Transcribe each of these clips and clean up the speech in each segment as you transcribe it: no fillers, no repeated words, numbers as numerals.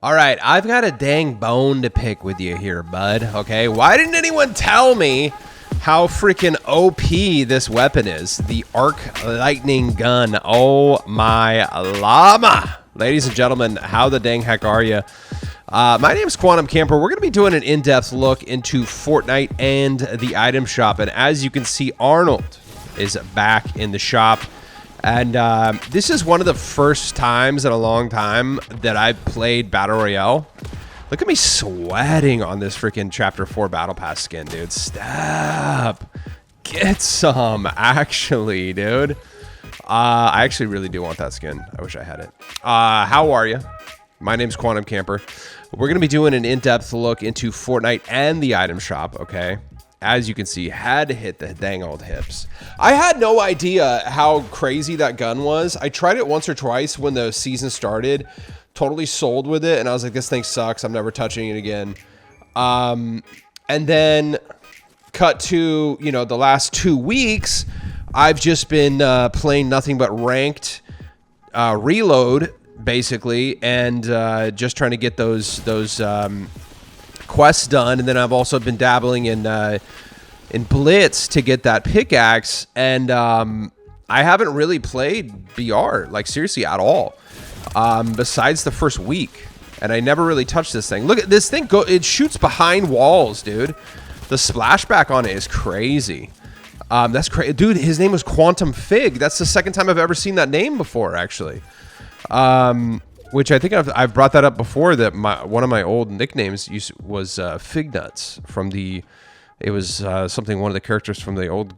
All right, I've got a dang bone to pick with you here, bud. Okay, why didn't anyone tell me how freaking OP this weapon is? The arc lightning gun. Oh my llama. Ladies and gentlemen, how the dang heck are you? My name is Quantum Camper. We're going to be doing an in-depth look into Fortnite and the item shop. And as you can see, Arnold is back in the shop. And this is one of the first times in a long time that I've played Battle Royale. Look at me sweating on this freaking Chapter 4 Battle Pass skin, dude. Stop. Get some, actually, dude. I actually really do want that skin. I wish I had it. How are you? My name's Quantum Camper. We're going to be doing an in-depth look into Fortnite and the item shop, okay? As you can see, had to hit the dang old hips. I had no idea how crazy that gun was. I tried it once or twice when the season started. Totally sold with it, and I was like, this thing sucks. I'm never touching it again. And then cut to, you know, the last 2 weeks, I've just been playing nothing but ranked reload, basically, and just trying to get those quests done. And then I've also been dabbling in Blitz to get that pickaxe, and I haven't really played BR, like seriously at all, besides the first week, and I never really touched this thing. Look at this thing go, it shoots behind walls, dude. The splashback on it is crazy. That's crazy, dude. His name was Quantum Fig. That's the second time I've ever seen that name before, actually. Which I think I've brought that up before, that one of my old nicknames was Fig Nuts from the, it was something one of the characters from the old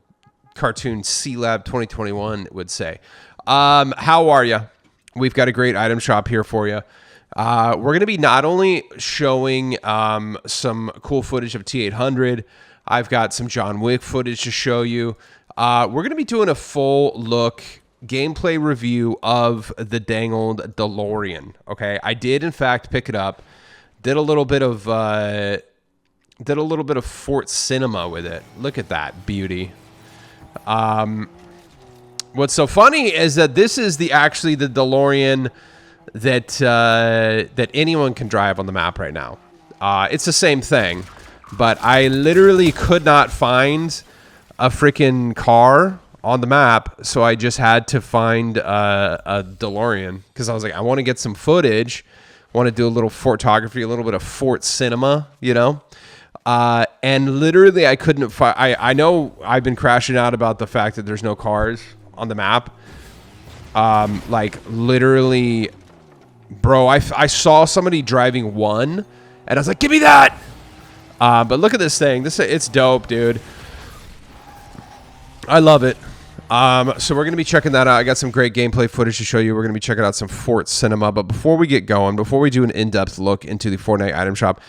cartoon C-Lab 2021 would say. How are you? We've got a great item shop here for you. We're going to be not only showing some cool footage of T-800, I've got some John Wick footage to show you. We're going to be doing a full look gameplay review of the dang old DeLorean. Okay, I did in fact pick it up. Did a little bit of Fort Cinema with it. Look at that beauty. What's so funny is that this is actually the DeLorean that anyone can drive on the map right now. It's the same thing, but I literally could not find a freaking car on the map, so I just had to find a DeLorean, because I was like, I want to get some footage, want to do a little photography, a little bit of Fort Cinema, you know. And literally I couldn't find. I know I've been crashing out about the fact that there's no cars on the map. Like literally, bro, I saw somebody driving one, and I was like, give me that. But look at this thing. It's dope, dude. I love it. So we're going to be checking that out. I got some great gameplay footage to show you. We're going to be checking out some Fort Cinema. But before we get going, before we do an in-depth look into the Fortnite item shop,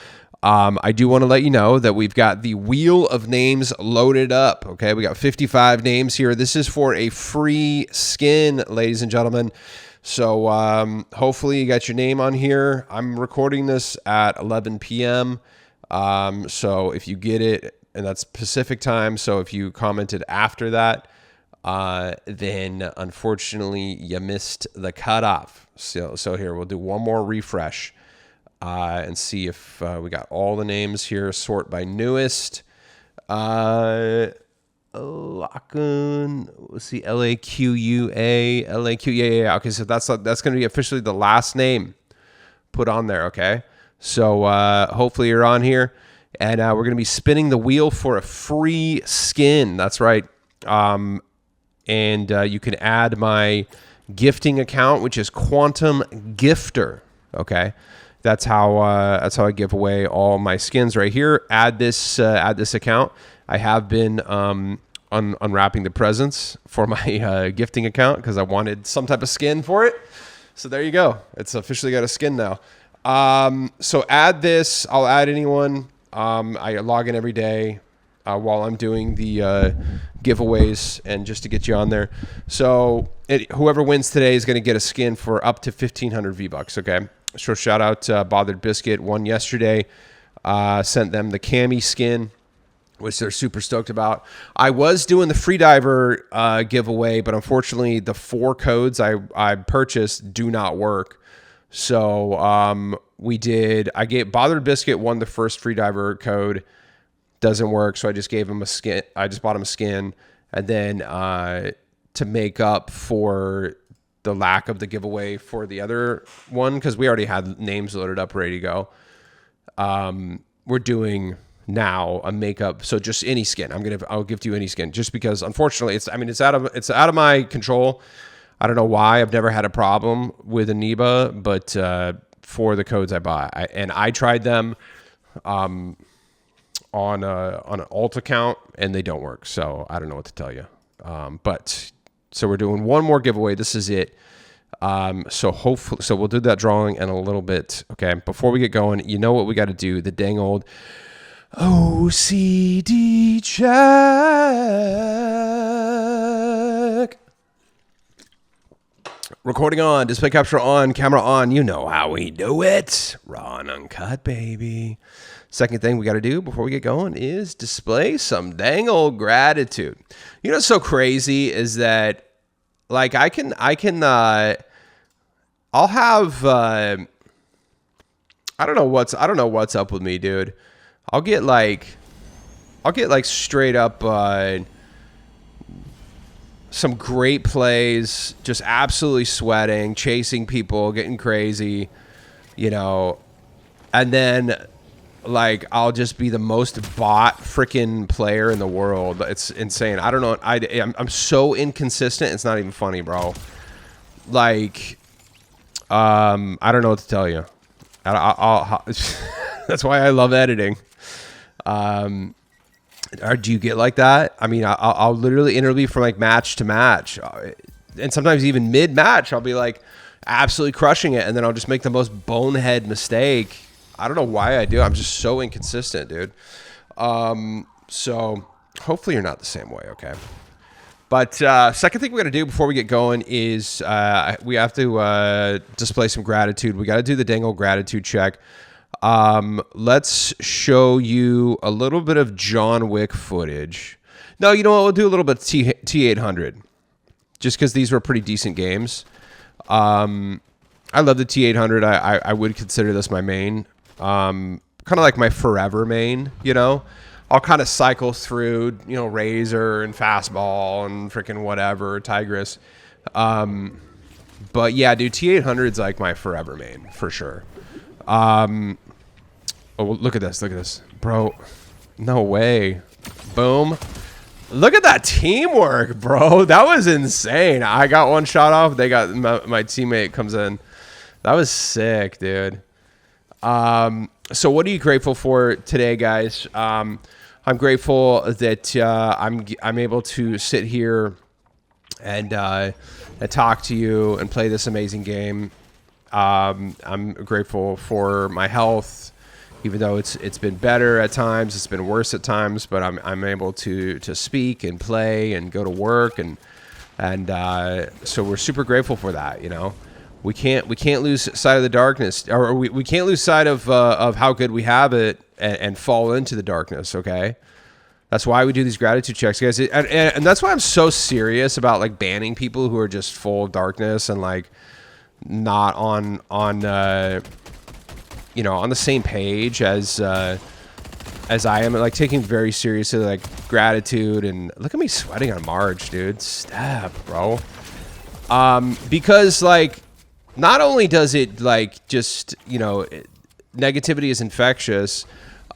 I do want to let you know that we've got the Wheel of Names loaded up. Okay, we got 55 names here. This is for a free skin, ladies and gentlemen. So hopefully you got your name on here. I'm recording this at 11 p.m. So if you get it, and that's Pacific time, so if you commented after that, then unfortunately you missed the cutoff. So here, we'll do one more refresh and see if we got all the names here. Sort by newest. Let's see, LAQUA, LAQ, yeah. Okay, so that's going to be officially the last name put on there, okay? So hopefully you're on here. And we're going to be spinning the wheel for a free skin. That's right. And you can add my gifting account, which is Quantum Gifter. Okay, that's how I give away all my skins right here. Add this account. I have been unwrapping the presents for my gifting account because I wanted some type of skin for it. So there you go. It's officially got a skin now. So add this. I'll add anyone. I log in every day while I'm doing the giveaways, and just to get you on there. So whoever wins today is going to get a skin for up to 1,500 V-Bucks, okay? So shout out Bothered Biscuit, won yesterday. Sent them the Cami skin, which they're super stoked about. I was doing the Freediver giveaway, but unfortunately the 4 codes I purchased do not work. So I gave Bothered Biscuit won the first free diver code. Doesn't work, so I just gave him a skin. I just bought him a skin, and then to make up for the lack of the giveaway for the other one, because we already had names loaded up, ready to go. We're doing now a makeup, so just any skin. I'll give to you any skin, just because unfortunately it's out of my control. I don't know why. I've never had a problem with Aniba, but for the codes I buy, I tried them on an alt account and they don't work. So I don't know what to tell you. But so we're doing one more giveaway. This is it. So hopefully, we'll do that drawing in a little bit. Okay. Before we get going, you know what we got to do? The dang old OCD check. Recording on, display capture on, camera on. You know how we do it. Raw and uncut, baby. Second thing we got to do before we get going is display some dang old gratitude. You know what's so crazy is that, like, I'll have, I don't know what's up with me, dude. I'll get like straight up, some great plays, just absolutely sweating, chasing people, getting crazy, you know, and then like I'll just be the most bot freaking player in the world. It's insane. I don't know. I'm so inconsistent. It's not even funny, bro. Like, I don't know what to tell you. That's why I love editing. Or do you get like that? I mean, I'll literally interview from like match to match, and sometimes even mid match, I'll be like absolutely crushing it, and then I'll just make the most bonehead mistake. I don't know why I do. I'm just so inconsistent, dude. So hopefully you're not the same way, okay? But second thing we got to do before we get going is we have to display some gratitude. We got to do the dang old gratitude check. Let's show you a little bit of John Wick footage. No, you know what? We'll do a little bit of T800, just because these were pretty decent games. I love the T800. I would consider this my main, kind of like my forever main. You know, I'll kind of cycle through, you know, Razor and Fastball and freaking whatever, Tigris. But yeah, dude, T800's like my forever main for sure. Oh, look at this, bro. No way. Boom. Look at that teamwork, bro. That was insane. I got one shot off. They got my teammate comes in. That was sick, dude. So what are you grateful for today, guys? I'm grateful that I'm able to sit here and talk to you and play this amazing game. I'm grateful for my health, even though it's been better at times, it's been worse at times, but I'm able to speak and play and go to work, and so we're super grateful for that. You know, we can't lose sight of the darkness, or we can't lose sight of how good we have it and fall into the darkness. Okay. That's why we do these gratitude checks, guys. And that's why I'm so serious about like banning people who are just full of darkness and like not on you know, on the same page as I am, like taking very seriously like gratitude. And look at me sweating on Marge, dude. Step, bro. Because like not only does it like just, you know, negativity is infectious.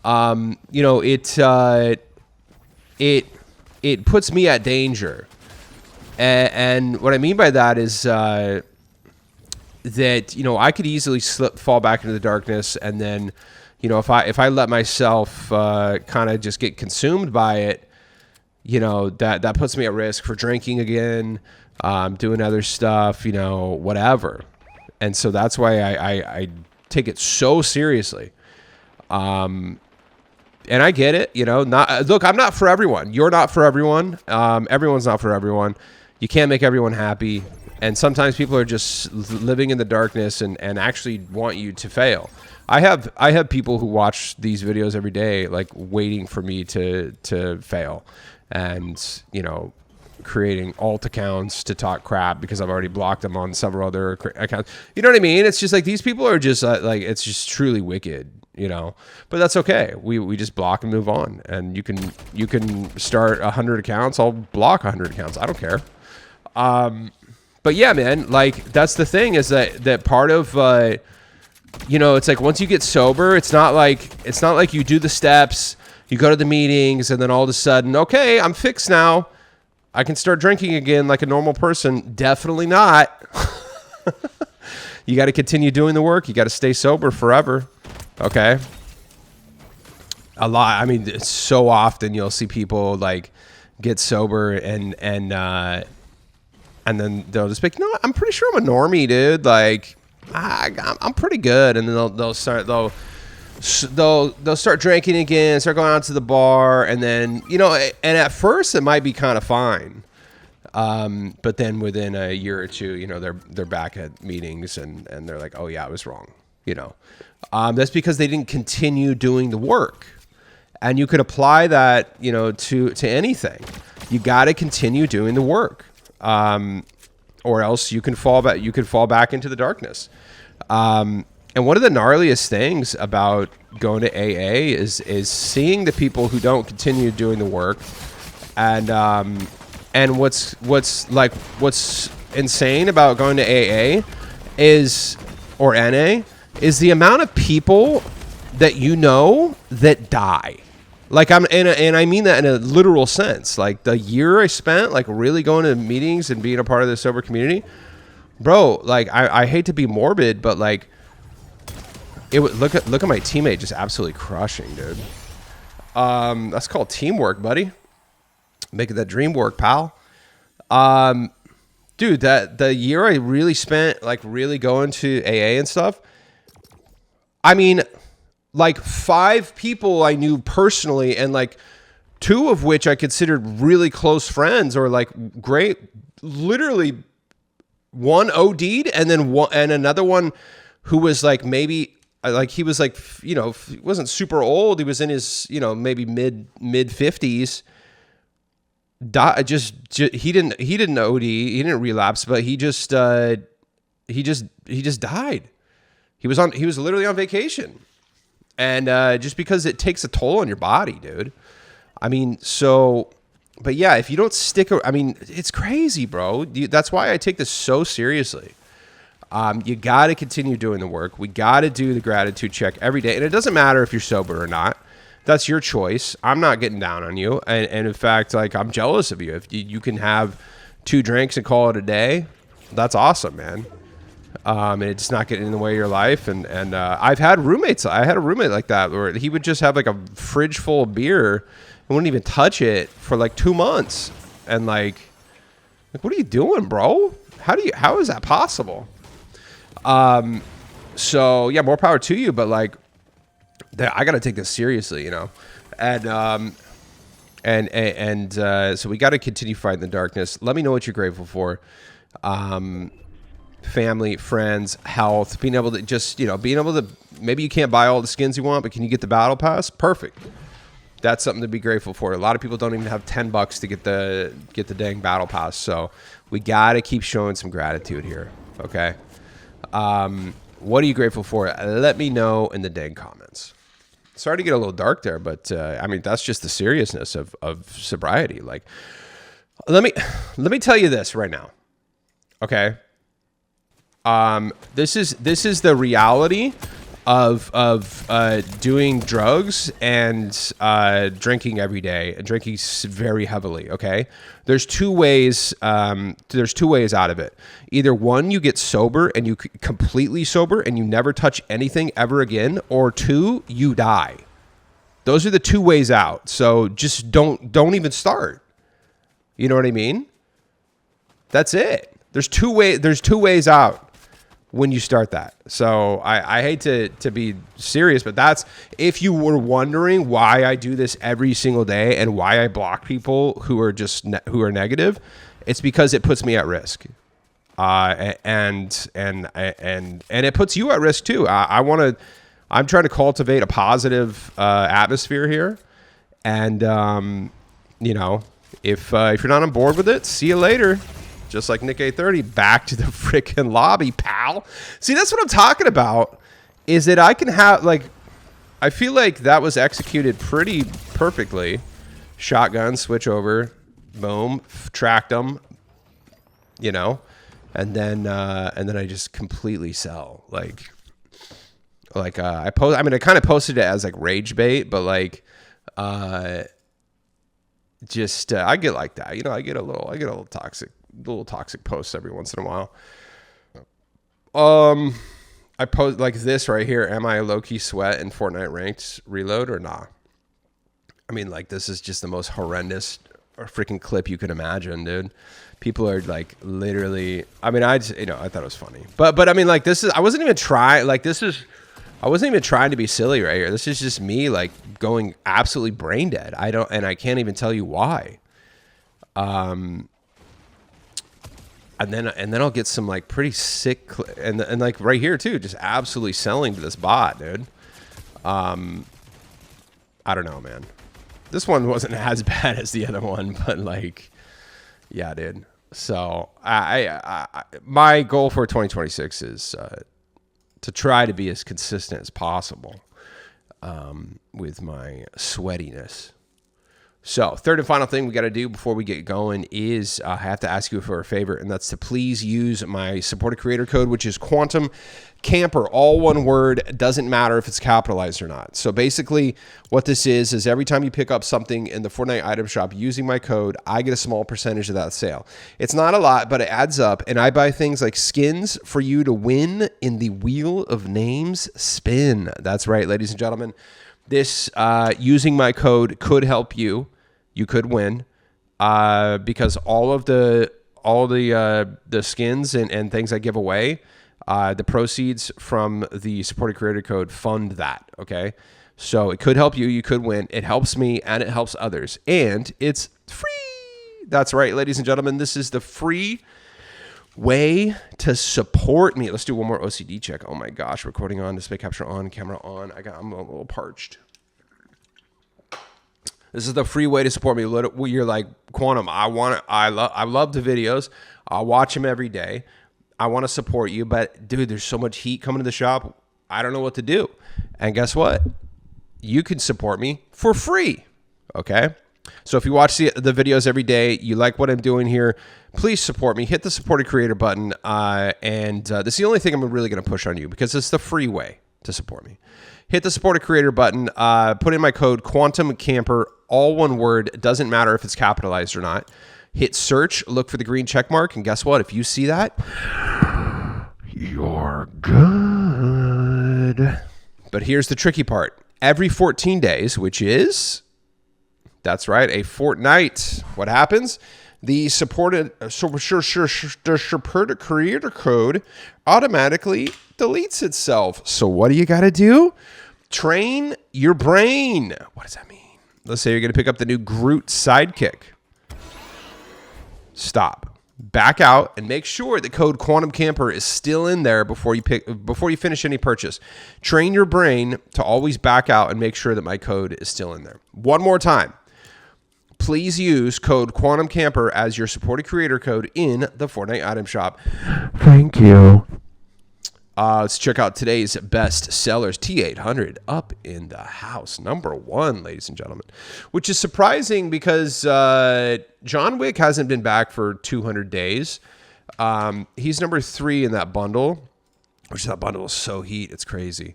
You know, it puts me at danger. And what I mean by that is that, you know, I could easily fall back into the darkness, and then, you know, if I let myself kind of just get consumed by it, you know, that puts me at risk for drinking again, doing other stuff, you know, whatever. And so that's why I take it so seriously. And I get it, you know. Look, I'm not for everyone. You're not for everyone. Everyone's not for everyone. You can't make everyone happy. And sometimes people are just living in the darkness and actually want you to fail. I have people who watch these videos every day, like waiting for me to fail. And, you know, creating alt accounts to talk crap because I've already blocked them on several other accounts. You know what I mean? It's just like these people are just like, it's just truly wicked, you know, but that's okay. We just block and move on. And you can start 100 accounts. I'll block 100 accounts. I don't care. But yeah, man, like that's the thing is that part of, you know, it's like once you get sober, it's not like you do the steps, you go to the meetings, and then all of a sudden, okay, I'm fixed now. I can start drinking again like a normal person. Definitely not. You got to continue doing the work. You got to stay sober forever. Okay. A lot. I mean, it's so often you'll see people like get sober and then they'll just be like, no, I'm pretty sure I'm a normie, dude. Like, I'm pretty good. And then they'll start drinking again, start going out to the bar, and then, you know, and at first it might be kind of fine. But then within a year or two, you know, they're back at meetings and they're like, oh yeah, I was wrong. You know, that's because they didn't continue doing the work. And you could apply that, you know, to anything. You got to continue doing the work. Or else you can fall back into the darkness. And one of the gnarliest things about going to AA is seeing the people who don't continue doing the work, and what's insane about going to AA or NA is the amount of people that you know that die. Like and I mean that in a literal sense. Like the year I spent like really going to meetings and being a part of the sober community, bro. Like I hate to be morbid, but like. Look at my teammate just absolutely crushing, dude. That's called teamwork, buddy. Making that dream work, pal. Dude, that the year I really spent like really going to AA and stuff. I mean, like 5 people I knew personally, and like 2 of which I considered really close friends or like great. Literally, one OD'd, and then another one who was like maybe. Like he was like, you know, he wasn't super old. He was in his, you know, maybe mid 50s. He didn't OD. He didn't relapse, but he just died. He was literally on vacation, and just because it takes a toll on your body, dude. I mean, but yeah, if you don't stick, I mean, it's crazy, bro. That's why I take this so seriously. You got to continue doing the work. We got to do the gratitude check every day. And it doesn't matter if you're sober or not. That's your choice. I'm not getting down on you. And in fact, like, I'm jealous of you. If you can have 2 drinks and call it a day, that's awesome, man. And it's not getting in the way of your life. And I've had roommates. I had a roommate like that where he would just have like a fridge full of beer and wouldn't even touch it for like 2 months. And like, what are you doing, bro? How is that possible? So yeah, more power to you, but like, I got to take this seriously, you know, and so we got to continue fighting the darkness. Let me know what you're grateful for. Family, friends, health, being able to, maybe you can't buy all the skins you want, but can you get the battle pass? Perfect. That's something to be grateful for. A lot of people don't even have $10 to get the dang battle pass. So we got to keep showing some gratitude here. Okay. What are you grateful for? Let me know in the dang comments. Sorry to get a little dark there, but I mean, that's just the seriousness of sobriety. Like, let me tell you this right now. Okay. This is the reality of doing drugs and drinking every day, and drinking very heavily. Okay, there's two ways. There's 2 ways out of it. Either one, you get sober and you completely sober and you never touch anything ever again, or 2, you die. Those are the 2 ways out. So just don't even start. You know what I mean? That's it. There's two ways out when you start that. So I hate to be serious, but that's, if you were wondering why I do this every single day and why I block people who are negative, it's because it puts me at risk. And it puts you at risk too. I'm trying to cultivate a positive atmosphere here, and you know, If you're not on board with it, see you later. Just like Nick 830, back to the freaking lobby, pal. See, that's what I'm talking about, is that I can have, like, I feel like that was executed pretty perfectly. Shotgun, switch over, boom, tracked them, you know, and then I just completely sell. Like I kind of posted it as like rage bait, but like, I get like that, you know, I get a little toxic posts every once in a while. I post like this right here. Am I a low-key sweat in Fortnite ranked reload or not? I mean, like, this is just the most horrendous freaking clip you can imagine, dude. People are like literally, I mean, I thought it was funny, but I mean, like, I wasn't even trying to be silly right here. This is just me like going absolutely brain dead. I can't even tell you why. And then I'll get some like pretty sick and like right here too, just absolutely selling to this bot, dude. I don't know, man. This one wasn't as bad as the other one, but like, yeah, dude. So my goal for 2026 is to try to be as consistent as possible with my sweatiness. So, third and final thing we got to do before we get going is I have to ask you for a favor, and that's to please use my supported creator code, which is Quantum Camper, all one word. Doesn't matter if it's capitalized or not. So basically what this is every time you pick up something in the Fortnite item shop using my code, I get a small percentage of that sale. It's not a lot, but it adds up, and I buy things like skins for you to win in the Wheel of Names spin. That's right, ladies and gentlemen. This using my code could help you. You could win because all the skins and things I give away, the proceeds from the supported creator code fund that. Okay, so it could help you. You could win. It helps me and it helps others, and it's free. That's right, ladies and gentlemen. This is the free way to support me. Let's do one more OCD check. Oh my gosh, recording on, display capture on, camera on. I'm a little parched. This is the free way to support me. You're like, Quantum, I love the videos. I watch them every day. I want to support you, but dude, there's so much heat coming to the shop. I don't know what to do. And guess what? You can support me for free. Okay. So if you watch the videos every day, you like what I'm doing here, please support me. Hit the supported creator button. And this is the only thing I'm really going to push on you because it's the free way to support me. Hit the supported creator button. Put in my code Quantum Camper, all one word. It doesn't matter if it's capitalized or not. Hit search, look for the green check mark, and guess what? If you see that, you're good. But here's the tricky part. Every 14 days, which is, that's right, a fortnight. What happens? The supported creator code automatically deletes itself. So what do you got to do? Train your brain. What does that mean? Let's say you're going to pick up the new Groot sidekick. Stop. Back out and make sure the code Quantum Camper is still in there before you finish any purchase. Train your brain to always back out and make sure that my code is still in there. One more time. Please use code Quantum Camper as your supported creator code in the Fortnite item shop. Thank you. Let's check out today's best sellers. T800 up in the house. Number one, ladies and gentlemen. Which is surprising because John Wick hasn't been back for 200 days. He's number 3 in that bundle. Which that bundle is so heat. It's crazy.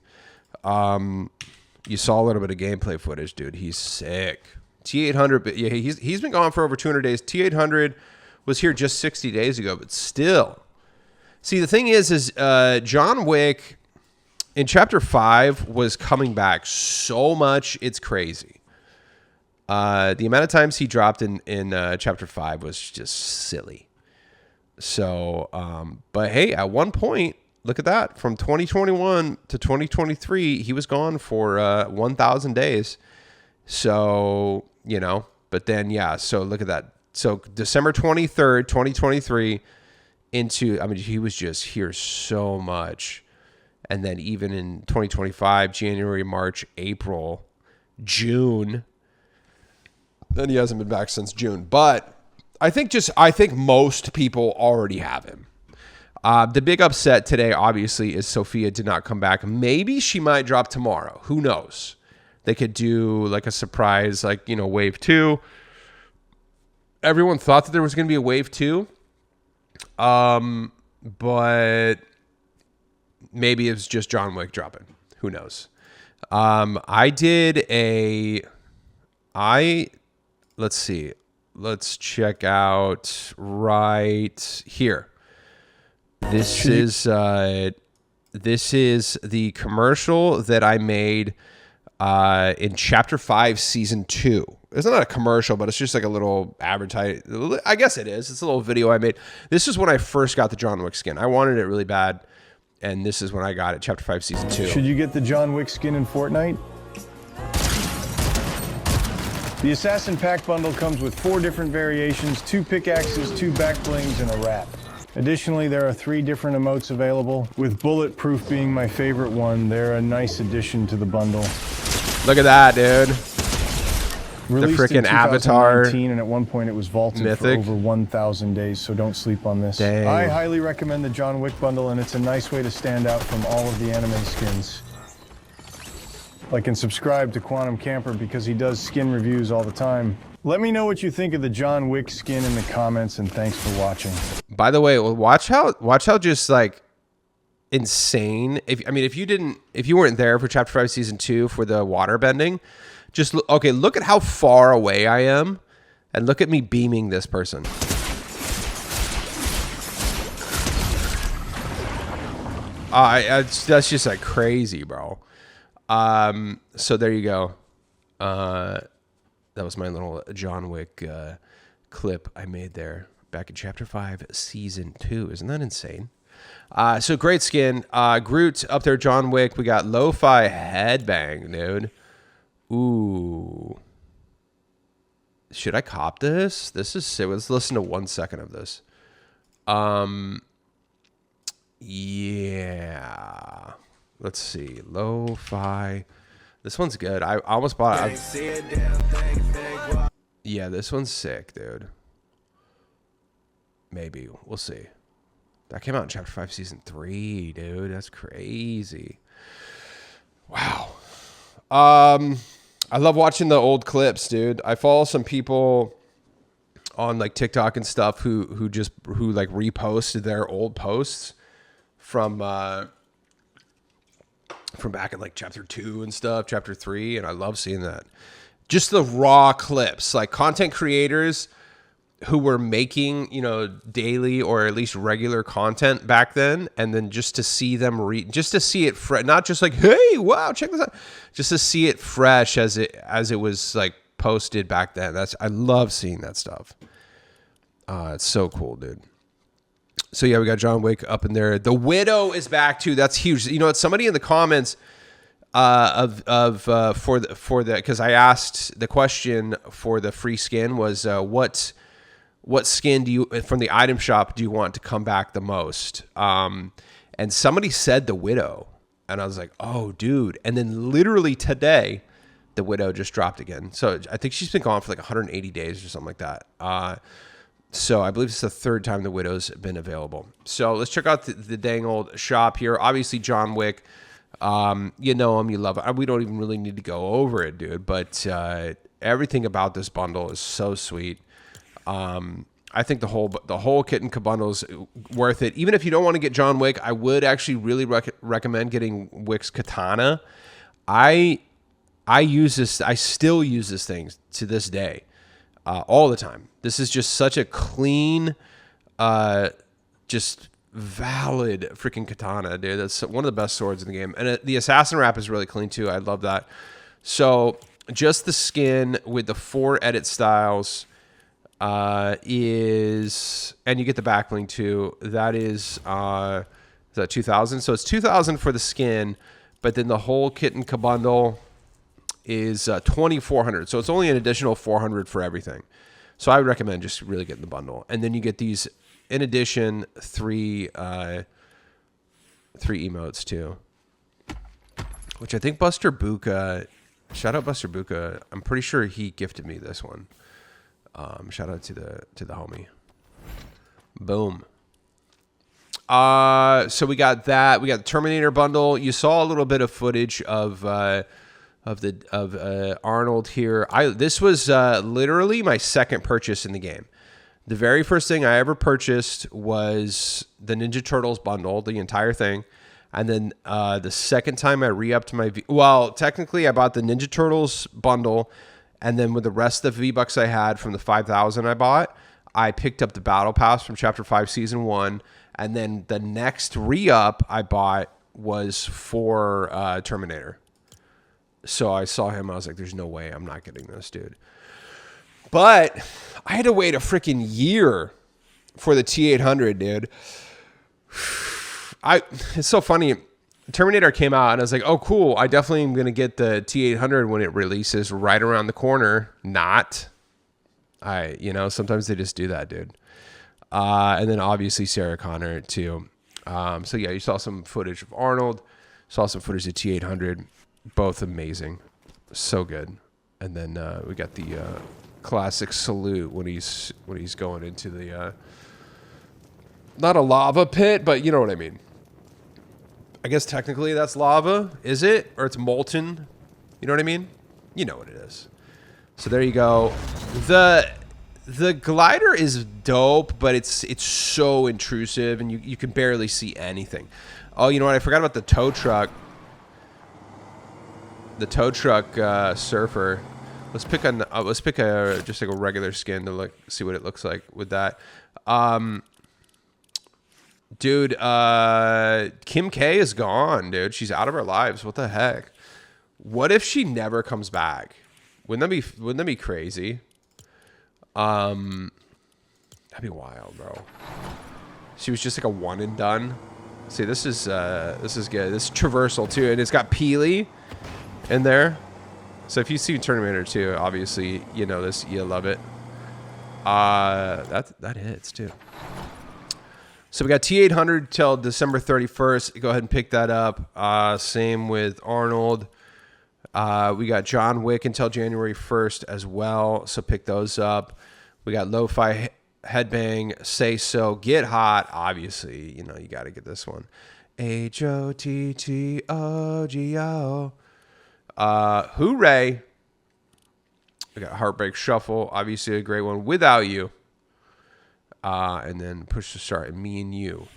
You saw a little bit of gameplay footage, dude. He's sick. T800, but yeah, he's been gone for over 200 days. T800 was here just 60 days ago, but still. See, the thing is John Wick in Chapter 5 was coming back so much, it's crazy. The amount of times he dropped in Chapter 5 was just silly. So, but hey, at one point, look at that. From 2021 to 2023, he was gone for 1,000 days. So, you know, but then, yeah, so look at that. So December 23rd, 2023 he was just here so much. And then even in 2025, January, March, April, June, And he hasn't been back since June. But I think most people already have him. The big upset today, obviously, is Sophia did not come back. Maybe she might drop tomorrow. Who knows? They could do like a surprise, like, you know, wave 2. Everyone thought that there was going to be a wave 2. But maybe it's just John Wick dropping. Who knows? Let's see. Let's check out right here. This is the commercial that I made in Chapter 5, Season 2. It's not a commercial, but it's just like a little advertise. I guess it is. It's a little video I made. This is when I first got the John Wick skin. I wanted it really bad, and this is when I got it, Chapter 5, Season 2. Should you get the John Wick skin in Fortnite? The Assassin Pack Bundle comes with 4 different variations, 2 pickaxes, 2 back blings, and a wrap. Additionally, there are 3 different emotes available, with Bulletproof being my favorite one. They're a nice addition to the bundle. Look at that, dude. Released the freaking Avatar. And at one point it was vaulted Mythic. for over 1,000 days, so don't sleep on this. Dang. I highly recommend the John Wick bundle, and it's a nice way to stand out from all of the anime skins. Like and subscribe to Quantum Camper because he does skin reviews all the time. Let me know what you think of the John Wick skin in the comments, and thanks for watching. By the way, watch how just like insane. If you weren't there for Chapter 5 Season 2 for the water bending, just look at how far away I am, and look at me beaming this person. That's just like crazy, bro. So there you go. That was my little John Wick clip I made there back in Chapter 5, Season 2. Isn't that insane? So great skin. Groot up there, John Wick. We got Lo-Fi Headbang, dude. Ooh. Should I cop this? This is sick. Let's listen to 1 second of this. Yeah. Let's see. Lo-Fi. This one's good. I almost bought it. Yeah, this one's sick, dude. Maybe. We'll see. That came out in Chapter 5, Season 3, dude. That's crazy. Wow. I love watching the old clips, dude. I follow some people on like TikTok and stuff who like repost their old posts from back in like Chapter 2 and stuff, Chapter 3, and I love seeing that. Just the raw clips, like content creators who were making, you know, daily or at least regular content back then, and then just to see them just to see it fresh, not just like, hey, wow, check this out, just to see it fresh as it was like posted back then. I love seeing that stuff. It's so cool, dude. So yeah, we got John Wick up in there. The Widow is back too. That's huge. You know, it's somebody in the comments for the because I asked the question for the free skin was what skin do you from the item shop do you want to come back the most? And somebody said the Widow, and I was like, oh, dude. And then literally today, the Widow just dropped again. So I think she's been gone for like 180 days or something like that. So I believe it's the 3rd time the Widow's been available. So let's check out the dang old shop here. Obviously, John Wick. You know him, you love it. We don't even really need to go over it, dude. But everything about this bundle is so sweet. I think the whole kit and bundle is worth it. Even if you don't want to get John Wick, I would actually really recommend getting Wick's katana. I use this. I still use this thing to this day, all the time. This is just such a clean, just valid freaking katana, dude. That's one of the best swords in the game. And the assassin wrap is really clean too. I love that. So just the skin with the 4 edit styles is, and you get the backbling too. That is that 2,000. So it's 2,000 for the skin, but then the whole kit and kabundle is 2,400. So it's only an additional 400 for everything. So I would recommend just really getting the bundle, and then you get these in addition 3 emotes too, which I think Buster Buka Shout out Buster Buka. I'm pretty sure he gifted me this one. Shout out to the homie. Boom. So we got that. We got the Terminator bundle. You saw a little bit of footage of Arnold here. This was literally my second purchase in the game. The very first thing I ever purchased was the Ninja Turtles bundle, the entire thing. And then the second time I re-upped my well, technically I bought the Ninja Turtles bundle, and then with the rest of the V-Bucks I had from the 5,000 I bought, I picked up the Battle Pass from Chapter 5 Season 1, and then the next re-up I bought was for Terminator. So I saw him, I was like, there's no way I'm not getting this, dude. But I had to wait a freaking year for the T800, dude. It's so funny. Terminator came out and I was like, oh, cool. I definitely am going to get the T800 when it releases right around the corner. Not. Sometimes they just do that, dude. And then obviously Sarah Connor too. So yeah, you saw some footage of Arnold, saw some footage of T800, both amazing. So good. And then we got the classic salute when he's going into the not a lava pit, but you know what I mean. I guess technically that's lava, is it? Or it's molten. You know what I mean? You know what it is. So there you go. The glider is dope, but it's so intrusive and you can barely see anything. Oh, you know what? I forgot about the tow truck. The tow truck surfer. Let's pick just like a regular skin to see what it looks like with that. Dude, Kim K is gone, dude. She's out of our lives. What the heck? What if she never comes back? Wouldn't that be crazy? That'd be wild, bro. She was just like a one and done. See, this is good. This is traversal too, and it's got Peely in there. So if you see Terminator 2, obviously you know this, you love it. That hits too. So we got T800 till December 31st. Go ahead and pick that up. Same with Arnold. We got John Wick until January 1st as well. So pick those up. We got Lo-Fi Headbang, Say So, Get Hot. Obviously, you got to get this one. HOTTOGO. Hooray. We got Heartbreak Shuffle. Obviously a great one. Without You. And then Push to Start and Me and You.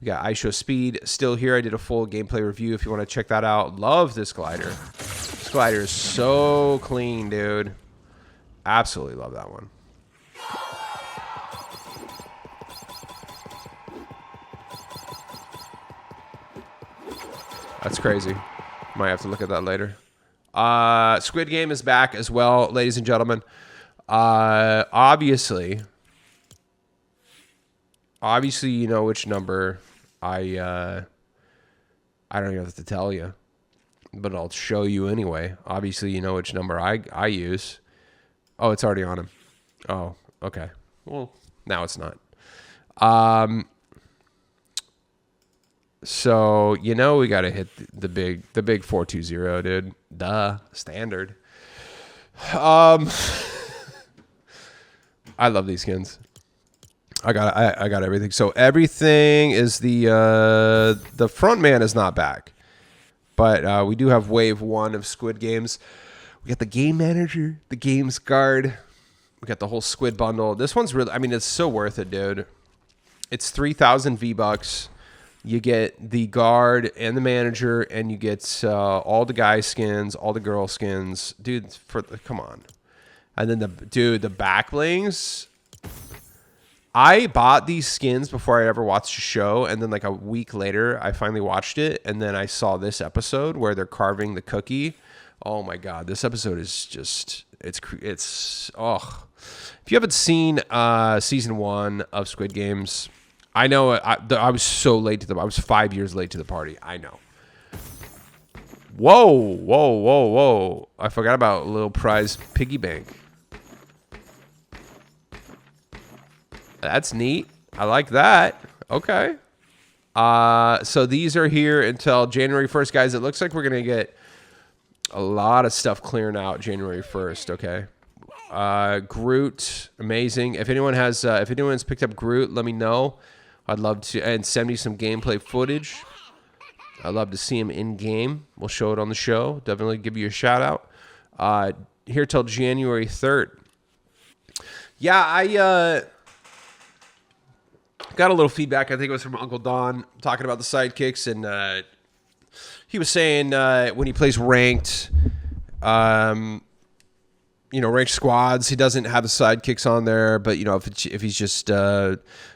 We got iShow Speed still here. I did a full gameplay review if you want to check that out. Love this glider. This glider is so clean, dude. Absolutely love that one. That's crazy. Might have to look at that later. Squid Game is back as well, ladies and gentlemen. Obviously, you know which number I don't even have to tell you, but I'll show you anyway. Obviously, you know which number I use. Oh, it's already on him. Oh, okay. Well, now it's not. So we got to hit the big 420, dude. Duh, standard. I love these skins. I got everything. So everything is the front man is not back, but we do have wave 1 of Squid Games. We got the game manager, the games guard. We got the whole Squid bundle. This one's really, it's so worth it, dude. It's 3,000 V-Bucks. You get the guard and the manager, and you get all the guy skins, all the girl skins, dude. Come on. And then the back blings. I bought these skins before I ever watched the show, and then like a week later, I finally watched it, and then I saw this episode where they're carving the cookie. Oh my god, this episode is just it's oh. If you haven't seen season 1 of Squid Games, I know I was so late I was 5 years late to the party. I know. Whoa! I forgot about Little Prize Piggy Bank. That's neat. I like that. Okay. So these are here until January 1st, guys. It looks like we're going to get A lot of stuff clearing out January 1st, okay? Groot, amazing. If anyone's picked up Groot, let me know. I'd love to, and send me some gameplay footage. I'd love to see him in game. We'll show it on the show. Definitely give you a shout out. Here till January 3rd. Yeah, I got a little feedback. I think it was from Uncle Don talking about the sidekicks, and he was saying when he plays ranked, ranked squads, he doesn't have the sidekicks on there. But if he's just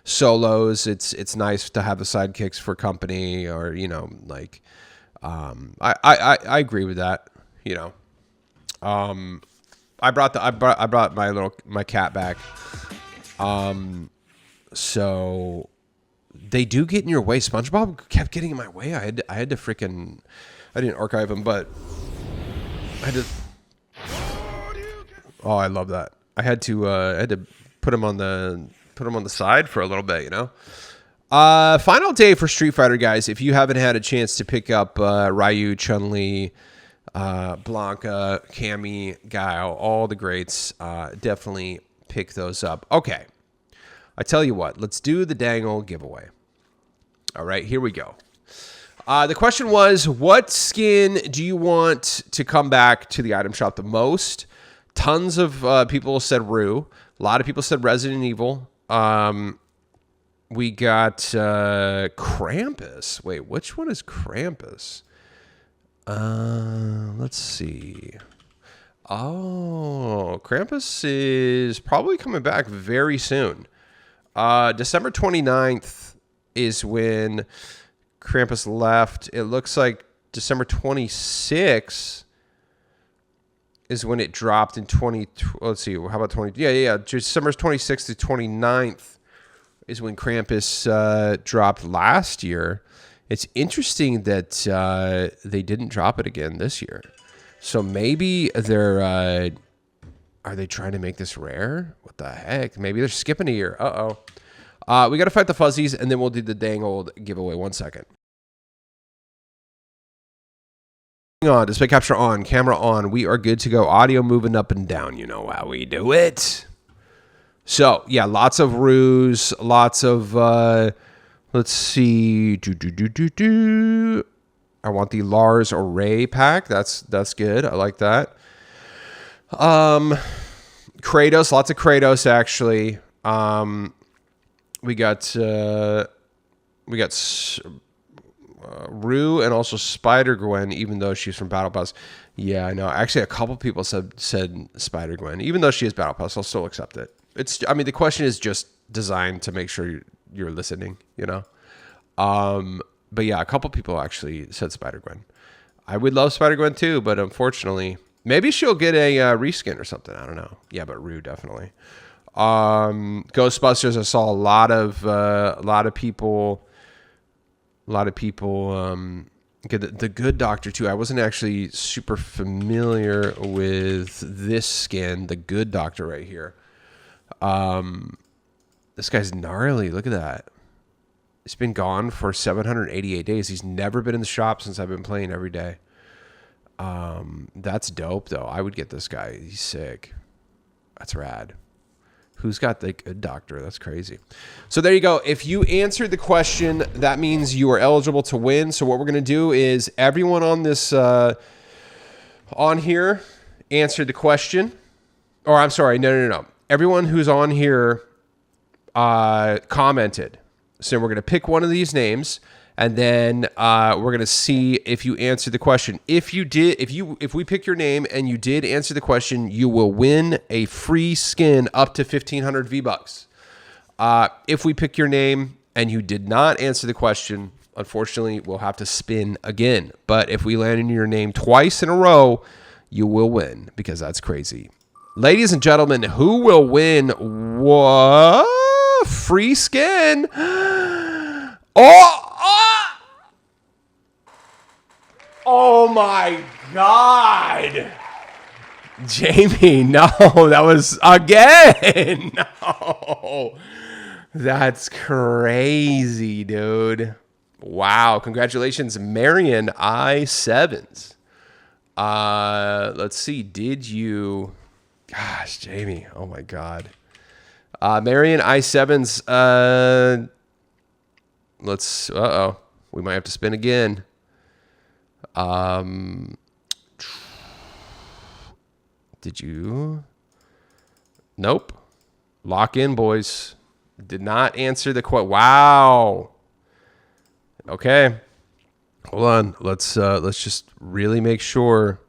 solos, it's nice to have the sidekicks for company, or I agree with that. I brought my cat back. So they do get in your way. SpongeBob kept getting in my way. I had to freaking, I didn't archive him, but I had to. Oh, I love that. I had to put him on the side for a little bit, Final day for Street Fighter, guys. If you haven't had a chance to pick up Ryu, Chun-Li, Blanca, Cammy, Guile, all the greats, definitely pick those up. Okay. I tell you what, let's do the dang old giveaway. All right, here we go. The question was, what skin do you want to come back to the item shop the most? Tons of people said Rue. A lot of people said Resident Evil. We got Krampus. Wait, which one is Krampus? Let's see. Oh, Krampus is probably coming back very soon. December 29th is when Krampus left. It looks like December 26th is when it dropped in 20. Let's see. How about 20? Yeah. December 26th to 29th is when Krampus dropped last year. It's interesting that they didn't drop it again this year. So maybe they're are they trying to make this rare? What the heck? Maybe they're skipping a year. Uh-oh. We got to fight the fuzzies, and then we'll do the dang old giveaway. 1 second. On, display capture on, camera on. We are good to go. Audio moving up and down. You know how we do it. So, yeah, lots of ruse, lots of, let's see. I want the Lars Array pack. That's good. I like that. Kratos, lots of Kratos actually. We got Rue and also Spider-Gwen, even though she's from Battle Pass. Yeah, I know. Actually, a couple people said Spider-Gwen. Even though she is Battle Pass, I'll still accept it. The question is just designed to make sure you're listening, But yeah, a couple people actually said Spider-Gwen. I would love Spider-Gwen too, but unfortunately, maybe she'll get a reskin or something. I don't know. Yeah, but Rue definitely. Ghostbusters. I saw a lot of people get the Good Doctor too. I wasn't actually super familiar with this skin, the Good Doctor right here. This guy's gnarly. Look at that. It's been gone for 788 days. He's never been in the shop since I've been playing every day. That's dope though. I would get this guy. He's sick. That's rad. Who's got the Good Doctor? That's crazy. So there you go. If you answered the question, that means you are eligible to win. So what we're going to do is everyone on this, on here answered the question. Or I'm sorry. No. Everyone who's on here, commented. So we're going to pick one of these names, and then we're going to see if you answered the question. If we pick your name and you did answer the question, you will win a free skin up to 1,500 V-Bucks. If we pick your name and you did not answer the question, unfortunately, we'll have to spin again. But if we land in your name twice in a row, you will win, because that's crazy. Ladies and gentlemen, who will win what? Free skin? Oh my God. Jamie, no, that was again. No. That's crazy, dude. Wow. Congratulations, Marion I7s. Let's see. Did you? Gosh, Jamie. Oh my God. Marion I7's. Let's. We might have to spin again. Did you? Nope. Lock in, boys. Did not answer the question. Wow. Okay. Hold on. Let's just really make sure.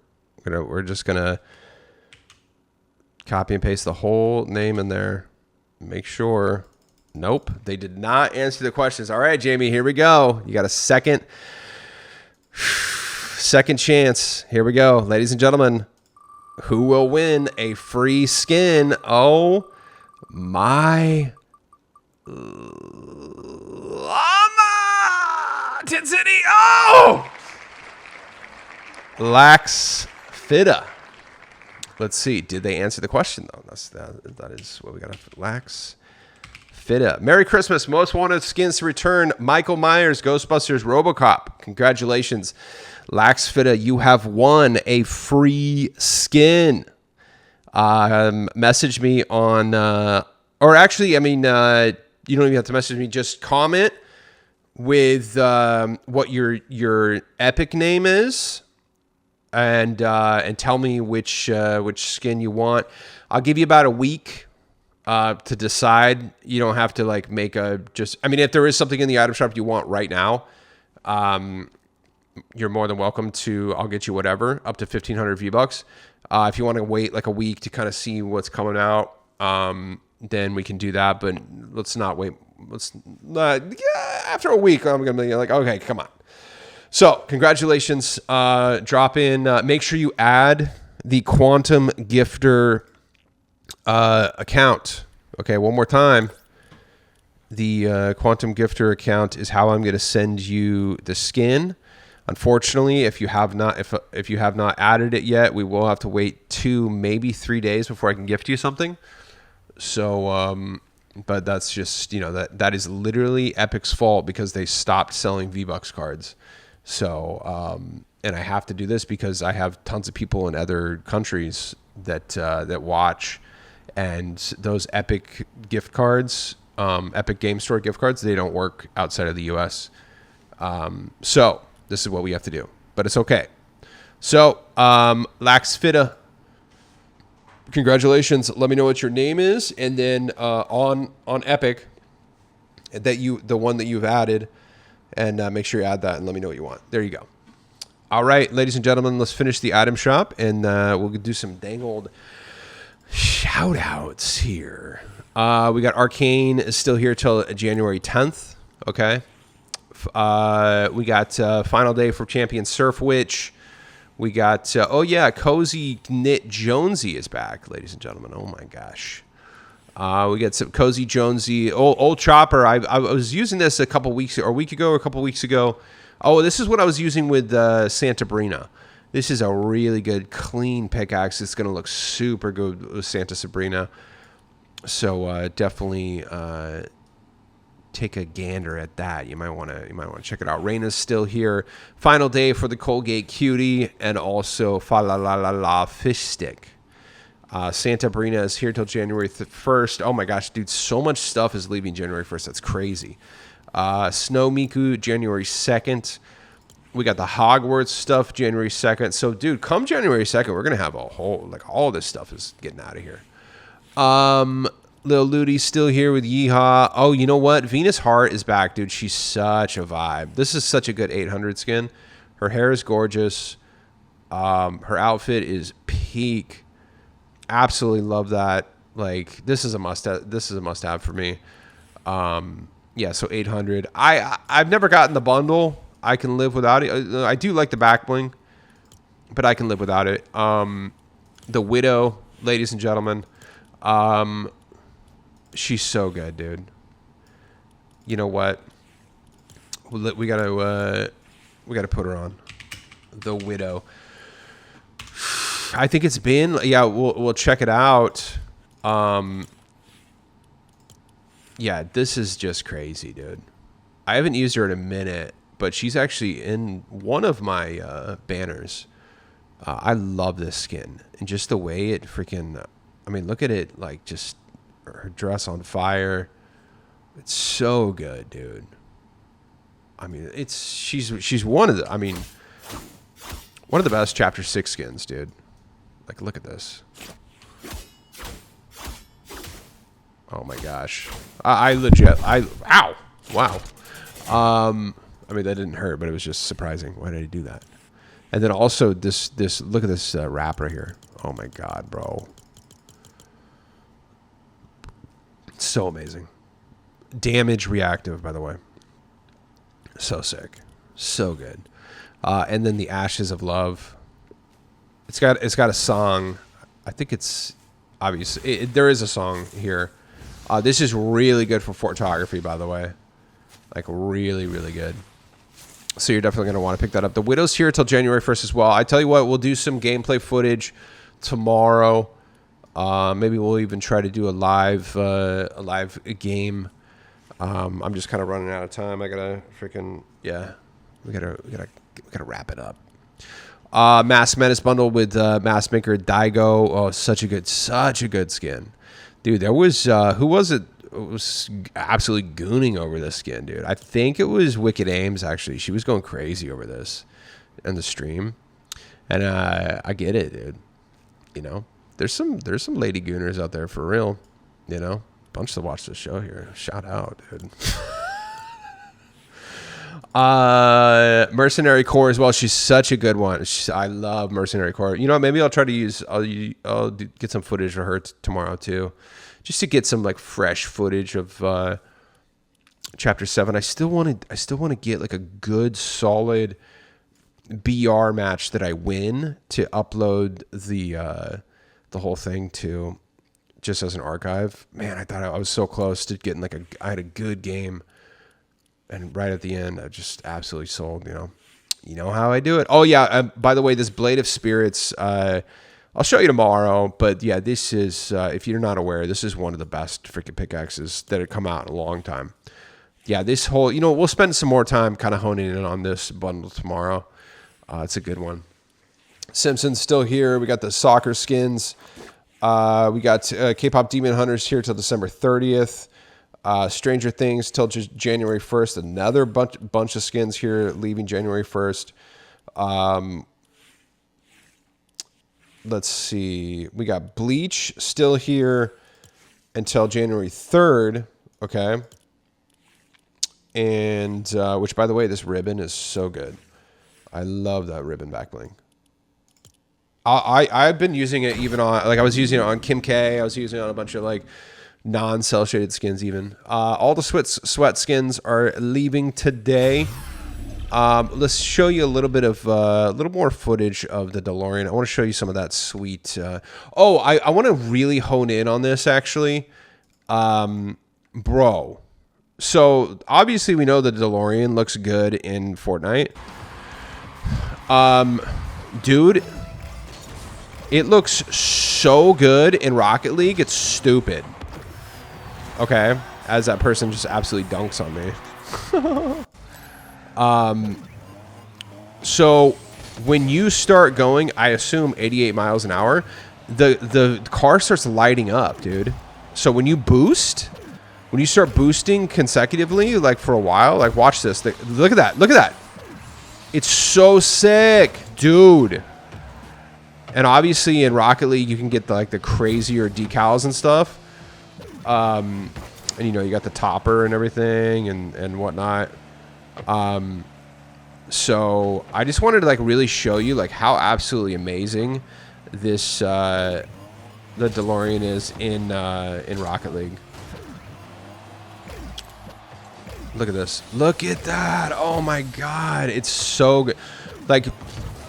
We're just gonna copy and paste the whole name in there. Make sure. Nope. They did not answer the questions. All right, Jamie, here we go. You got a second chance. Here we go. Ladies and gentlemen, who will win a free skin? Oh my llama! Tin City! Oh! Lax Fitta. Let's see. Did they answer the question though? That is what we got. Lax Fitta. Merry Christmas. Most wanted skins to return. Michael Myers, Ghostbusters, RoboCop. Congratulations, Lax Fitta. You have won a free skin. Message me on, or actually, I mean, you don't even have to message me. Just comment with what your epic name is, and tell me which skin you want. I'll give you about a week to decide. You don't have to like make a just. I mean, if there is something in the item shop you want right now, you're more than welcome to. I'll get you whatever up to 1,500 V-Bucks. If you want to wait like a week to kind of see what's coming out, then we can do that. But let's not wait. After a week, I'm gonna be like, okay, come on. So congratulations. Drop in. Make sure you add the Quantum Gifter account. Okay, one more time. The Quantum Gifter account is how I'm going to send you the skin. Unfortunately, if you have not added it yet, we will have to wait 2, maybe 3 days before I can gift you something. So, but that's just, that is literally Epic's fault because they stopped selling V-Bucks cards. So, and I have to do this because I have tons of people in other countries that watch, and those Epic gift cards, Epic Game Store gift cards, they don't work outside of the U.S. So this is what we have to do, but it's okay. So, Lax Fitta, congratulations. Let me know what your name is, and then on Epic, the one that you've added, and make sure you add that and let me know what you want. There you go. All right, ladies and gentlemen, let's finish the item shop, and we'll do some dang old shout outs here. We got Arcane is still here till January 10th. Okay. We got final day for Champion Surf Witch. We got Cozy Knit Jonesy is back, ladies and gentlemen. Oh my gosh. We got some Cozy Jonesy, old Chopper. I was using this a couple weeks ago. Oh, this is what I was using with Santa Brina. This is a really good, clean pickaxe. It's going to look super good with Santa Sabrina. So definitely take a gander at that. You might want to check it out. Raina's still here. Final day for the Colgate Cutie and also Fa La La La La Fish Stick. Santa Brina is here till January 1st. Oh my gosh, dude, so much stuff is leaving January 1st. That's crazy. Snow Miku, January 2nd. We got the Hogwarts stuff January 2nd. So, dude, come January 2nd, we're going to have a whole, all this stuff is getting out of here. Lil Ludi's still here with Yeehaw. Oh, you know what? Venus Hart is back, dude. She's such a vibe. This is such a good 800 skin. Her hair is gorgeous. Her outfit is peak. Absolutely love that. Like, this is a must-have. This is a must-have for me. Yeah, so 800. I've never gotten the bundle. I can live without it. I do like the back bling, but I can live without it. The Widow, ladies and gentlemen, she's so good, dude. You know what? We gotta put her on. The Widow. I think it's been. Yeah, we'll check it out. Yeah, this is just crazy, dude. I haven't used her in a minute, but she's actually in one of my banners. I love this skin. And just the way it freaking... I mean, look at it. Like, just her dress on fire. It's so good, dude. I mean, she's one of the... I mean, one of the best Chapter 6 skins, dude. Like, look at this. Oh, my gosh. I legit... Ow! Wow. I mean, that didn't hurt, but it was just surprising. Why did I do that? And then also this look at this wrap right here. Oh my god, bro. It's so amazing. Damage reactive, by the way. So sick. So good. And then the Ashes of Love. It's got a song. I think it's obvious. There is a song here. This is really good for photography, by the way. Like, really, really good. So you're definitely going to want to pick that up. The Widow's here till January 1st as well. I tell you what, we'll do some gameplay footage tomorrow. Maybe we'll even try to do a live game. I'm just kind of running out of time. I gotta freaking we gotta wrap it up. Mask Menace bundle with Mask Maker Daigo. Oh, such a good skin, dude. There was who was it? It was absolutely gooning over this skin, dude. I think it was Wicked Ames, actually. She was going crazy over this in the stream. And I get it, dude. You know, there's some lady gooners out there for real. You know, bunch to watch this show here. Shout out, dude. Mercenary Core as well. She's such a good one. I love Mercenary Core. You know, maybe I'll try to use, I'll get some footage for her tomorrow too. Just to get some like fresh footage of Chapter 7. I still want to get like a good solid BR match that I win to upload the whole thing to just as an archive. Man, I thought I was so close to getting like I had a good game, and right at the end I just absolutely sold. You know how I do it. Oh yeah, by the way, this Blade of Spirits, I'll show you tomorrow, but yeah, this is, if you're not aware, this is one of the best freaking pickaxes that have come out in a long time. Yeah, this whole, we'll spend some more time kind of honing in on this bundle tomorrow. It's a good one. Simpsons still here. We got the soccer skins. We got K-Pop Demon Hunters here till December 30th. Stranger Things till January 1st. Another bunch of skins here leaving January 1st. Let's see. We got Bleach still here until January 3rd. Okay. And, which, by the way, this ribbon is so good. I love that ribbon back bling. I've been using it even on, like, I was using it on Kim K. I was using it on a bunch of, like, non-cell shaded skins even. All the sweat skins are leaving today. Let's show you a little bit of a little more footage of the DeLorean. I want to show you some of that sweet. I want to really hone in on this actually, bro. So obviously we know the DeLorean looks good in Fortnite. Dude, it looks so good in Rocket League. It's stupid. Okay, as that person just absolutely dunks on me. So when you start going, I assume 88 miles an hour, the car starts lighting up, dude. So when you start boosting consecutively, like for a while, like watch this. Look at that. Look at that. It's so sick, dude. And obviously in Rocket League, you can get the crazier decals and stuff. And you got the topper and everything and whatnot. So I just wanted to really show you how absolutely amazing this the DeLorean is in Rocket League. Look at this. Look at that. Oh my god, it's so good.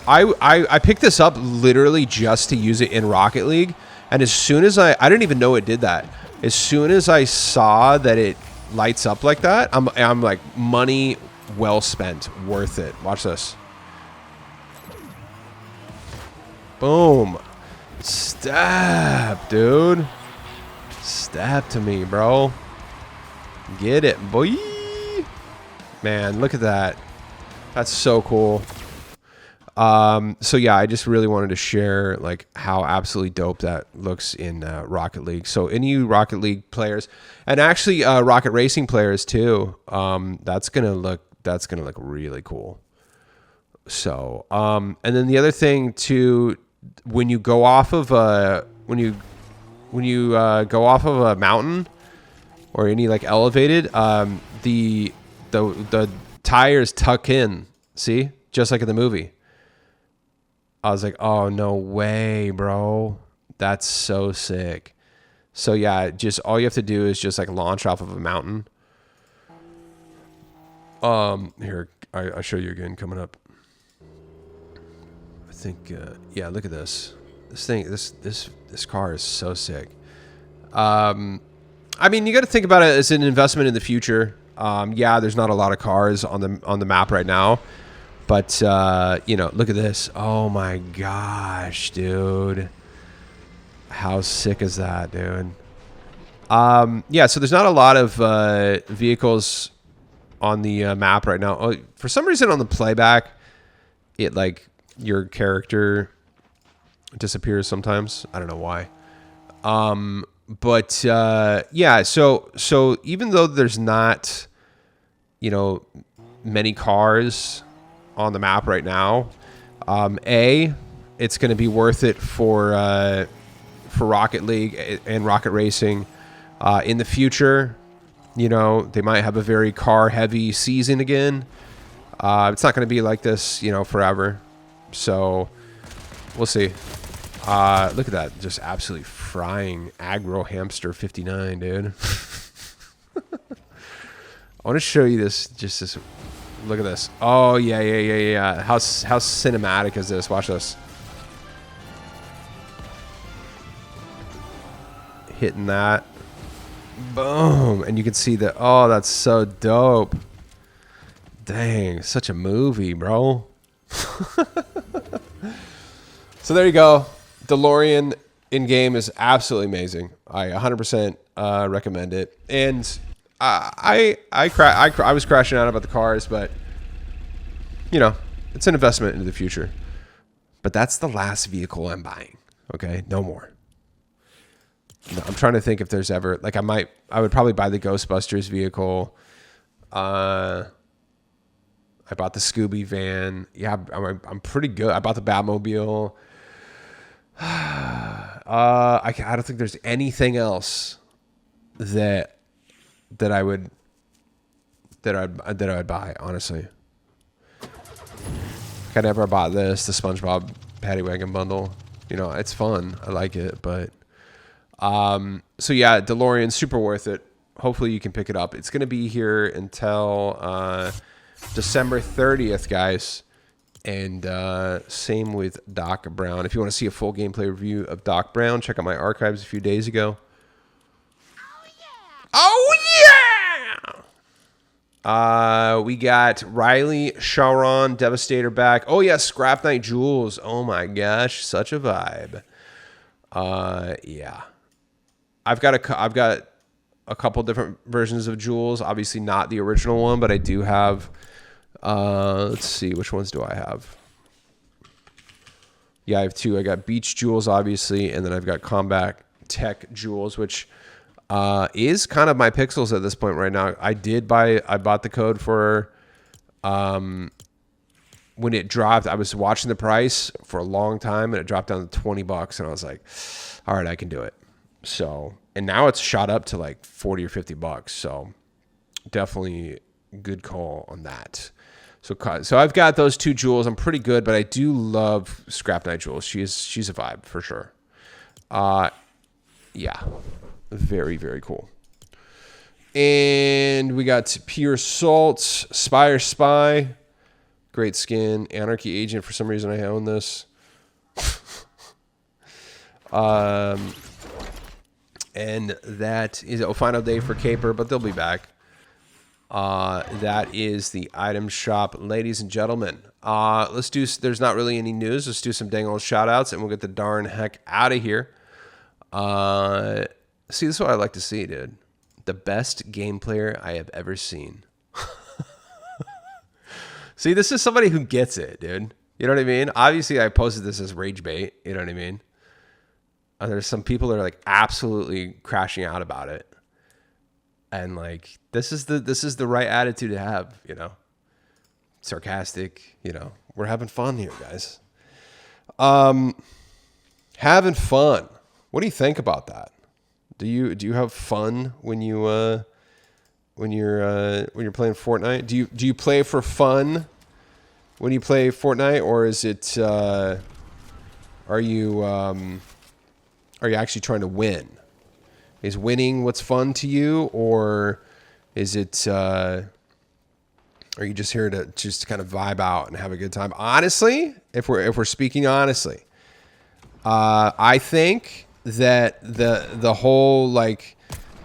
I picked this up literally just to use it in Rocket League, and as soon as I didn't even know it did that. As soon as I saw that it lights up like that, I'm like, money well spent, worth it. Watch this. Boom. Stab, dude. Stab to me, bro. Get it, boy. Man, look at that. That's so cool. So yeah, I just really wanted to share like how absolutely dope that looks in Rocket League. So any Rocket League players, and actually Rocket Racing players too, that's gonna look really cool. So and then the other thing too, when you go off of a go off of a mountain or any like elevated, the tires tuck in. See, just like in the movie. I was like, oh, no way, bro. That's so sick. So yeah, just all you have to do is just like launch off of a mountain. Here, I'll show you again coming up. I think, yeah, look at this. This car is so sick. I mean, you got to think about it as an investment in the future. Yeah, there's not a lot of cars on the map right now. But, you know, look at this. Oh, my gosh, dude. How sick is that, dude? Yeah, so there's not a lot of vehicles on the map right now. Oh, for some reason on the playback, it, like, your character disappears sometimes. I don't know why. But, yeah, so even though there's not, you know, many cars on the map right now, it's going to be worth it for Rocket League and Rocket Racing. In the future, you know, they might have a very car heavy season again. It's not going to be like this, you know, forever. So we'll see. Look at that, just absolutely frying Aggro Hamster 59, dude. I want to show you this, just this. Look at this. Oh, yeah. How cinematic is this? Watch this. Hitting that. Boom. And you can see that. Oh, that's so dope. Dang, such a movie, bro. So there you go. DeLorean in-game is absolutely amazing. I 100% recommend it. And I was crashing out about the cars, but you know, it's an investment into the future. But that's the last vehicle I'm buying. Okay, no more. No, I'm trying to think if there's ever like I would probably buy the Ghostbusters vehicle. I bought the Scooby van. Yeah, I'm pretty good. I bought the Batmobile. I don't think there's anything else that I would buy, honestly. I never bought the SpongeBob Paddy Wagon bundle. You know, it's fun. I like it, but so yeah, DeLorean, super worth it. Hopefully you can pick it up. It's gonna be here until December 30th, guys. And same with Doc Brown. If you want to see a full gameplay review of Doc Brown, check out my archives a few days ago. Oh yeah! We got Riley Sharon Devastator back. Oh yeah, Scrap Knight Jules. Oh my gosh, such a vibe. Yeah, I've got a couple different versions of Jules. Obviously not the original one, but I do have. Let's see, which ones do I have? Yeah, I have two. I got Beach Jules, obviously, and then I've got Combat Tech Jules, which is kind of my pixels at this point right now. I bought the code for when it dropped. I was watching the price for a long time, and it dropped down to $20, and I was like, all right, I can do it. So, and now it's shot up to like $40 or $50. So definitely good call on that. So I've got those two Jules. I'm pretty good, but I do love Scrap Knight Jules. She's a vibe for sure. Yeah, very, very cool. And we got Pure Salt, Spire Spy, great skin, Anarchy Agent. For some reason, I own this. And that is a final day for Caper, but they'll be back. That is the item shop, ladies and gentlemen. There's not really any news. Let's do some dang old shout outs and we'll get the darn heck out of here. See, this is what I like to see, dude. The best game player I have ever seen. See, this is somebody who gets it, dude. You know what I mean? Obviously, I posted this as rage bait. You know what I mean? There's some people that are like absolutely crashing out about it, and like this is the right attitude to have. You know, sarcastic. You know, we're having fun here, guys. Having fun. What do you think about that? Do you have fun when you're playing Fortnite? Do you play for fun when you play Fortnite, or is it are you actually trying to win? Is winning what's fun to you, or is it are you just here to just kind of vibe out and have a good time? Honestly, if we're speaking honestly, I think that the whole like